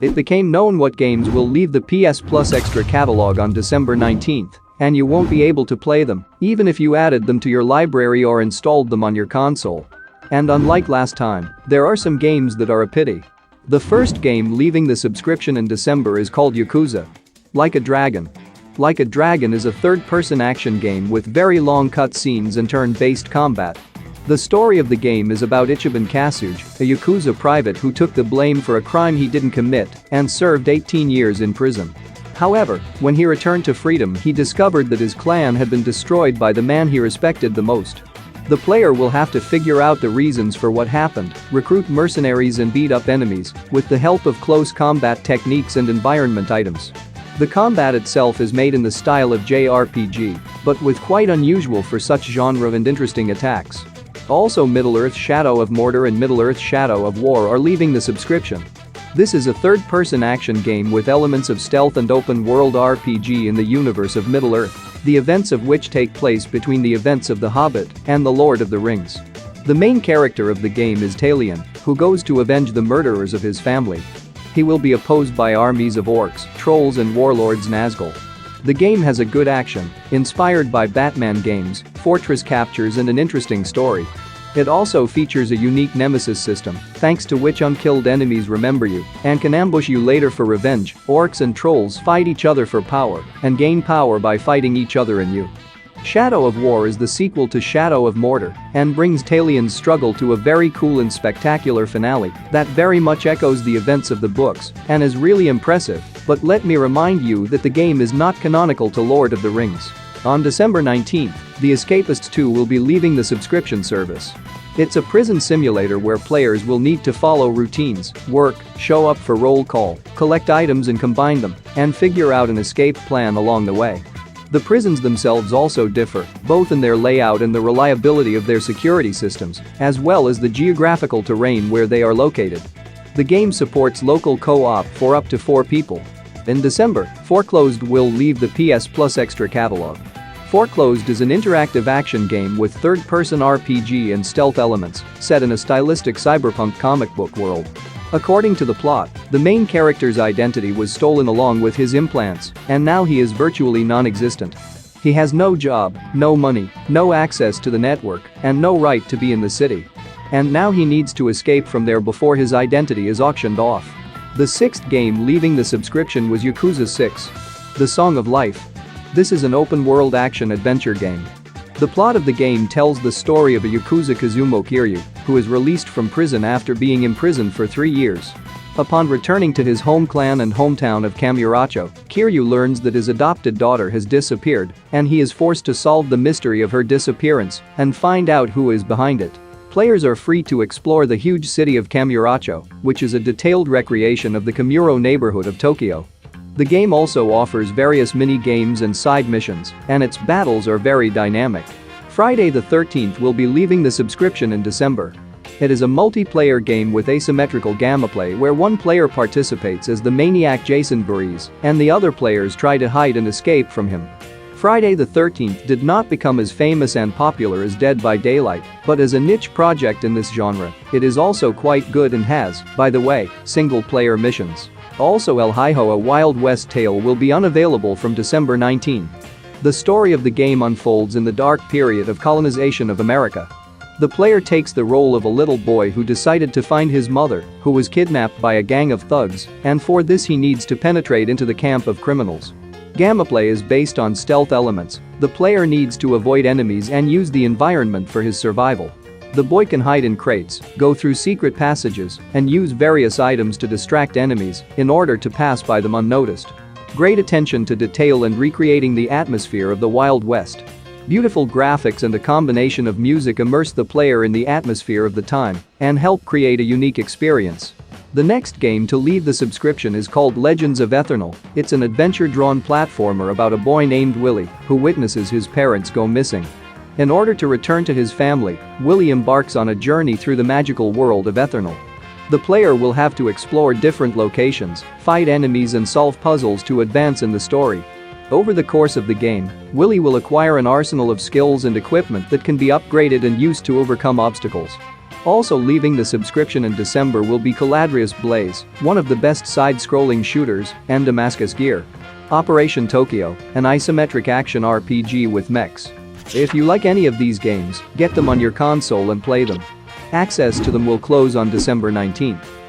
It became known what games will leave the PS Plus Extra catalog on December 19th, and you won't be able to play them, even if you added them to your library or installed them on your console. And unlike last time, there are some games that are a pity. The first game leaving the subscription in December is called Yakuza. Like a Dragon. Like a Dragon is a third-person action game with very long cutscenes and turn-based combat. The story of the game is about Ichiban Kasuge, a Yakuza private who took the blame for a crime he didn't commit and served 18 years in prison. However, when he returned to freedom, he discovered that his clan had been destroyed by the man he respected the most. The player will have to figure out the reasons for what happened, recruit mercenaries and beat up enemies with the help of close combat techniques and environment items. The combat itself is made in the style of JRPG, but with quite unusual for such genre and interesting attacks. Also, Middle-earth Shadow of Mordor and Middle-earth Shadow of War are leaving the subscription. This is a third-person action game with elements of stealth and open-world RPG in the universe of Middle-earth, the events of which take place between the events of The Hobbit and The Lord of the Rings. The main character of the game is Talion, who goes to avenge the murderers of his family. He will be opposed by armies of orcs, trolls and warlords Nazgul. The game has a good action, inspired by Batman games, fortress captures and an interesting story. It also features a unique nemesis system, thanks to which unkilled enemies remember you and can ambush you later for revenge. Orcs and trolls fight each other for power and gain power by fighting each other and you. Shadow of War is the sequel to Shadow of Mordor and brings Talion's struggle to a very cool and spectacular finale that very much echoes the events of the books and is really impressive, but let me remind you that the game is not canonical to Lord of the Rings. On December 19th, The Escapists 2 will be leaving the subscription service. It's a prison simulator where players will need to follow routines, work, show up for roll call, collect items and combine them, and figure out an escape plan along the way. The prisons themselves also differ, both in their layout and the reliability of their security systems, as well as the geographical terrain where they are located. The game supports local co-op for up to 4 people. In December, Foreclosed will leave the PS Plus Extra catalog. Foreclosed is an interactive action game with third-person RPG and stealth elements, set in a stylistic cyberpunk comic book world. According to the plot, the main character's identity was stolen along with his implants, and now he is virtually non-existent. He has no job, no money, no access to the network, and no right to be in the city. And now he needs to escape from there before his identity is auctioned off. The 6th game leaving the subscription was Yakuza 6: The Song of Life. This is an open-world action-adventure game. The plot of the game tells the story of a Yakuza Kazumo Kiryu, who is released from prison after being imprisoned for 3 years. Upon returning to his home clan and hometown of Kamurocho, Kiryu learns that his adopted daughter has disappeared, and he is forced to solve the mystery of her disappearance and find out who is behind it. Players are free to explore the huge city of Kamurocho, which is a detailed recreation of the Kamuro neighborhood of Tokyo. The game also offers various mini-games and side missions, and its battles are very dynamic. Friday the 13th will be leaving the subscription in December. It is a multiplayer game with asymmetrical gameplay where one player participates as the maniac Jason Voorhees, and the other players try to hide and escape from him. Friday the 13th did not become as famous and popular as Dead by Daylight, but as a niche project in this genre, it is also quite good and has, by the way, single-player missions. Also, El Hijo: A Wild West Tale will be unavailable from December 19. The story of the game unfolds in the dark period of colonization of America. The player takes the role of a little boy who decided to find his mother, who was kidnapped by a gang of thugs, and for this he needs to penetrate into the camp of criminals. Gameplay is based on stealth elements. The player needs to avoid enemies and use the environment for his survival. The boy can hide in crates, go through secret passages, and use various items to distract enemies in order to pass by them unnoticed. Great attention to detail and recreating the atmosphere of the Wild West. Beautiful graphics and a combination of music immerse the player in the atmosphere of the time and help create a unique experience. The next game to leave the subscription is called Legends of Ethernal. It's an adventure-drawn platformer about a boy named Willie who witnesses his parents go missing. In order to return to his family, Willie embarks on a journey through the magical world of Ethernal. The player will have to explore different locations, fight enemies and solve puzzles to advance in the story. Over the course of the game, Willie will acquire an arsenal of skills and equipment that can be upgraded and used to overcome obstacles. Also leaving the subscription in December will be Caladrius Blaze, one of the best side-scrolling shooters, and Damascus Gear. Operation Tokyo, an isometric action RPG with mechs. If you like any of these games, get them on your console and play them. Access to them will close on December 19th.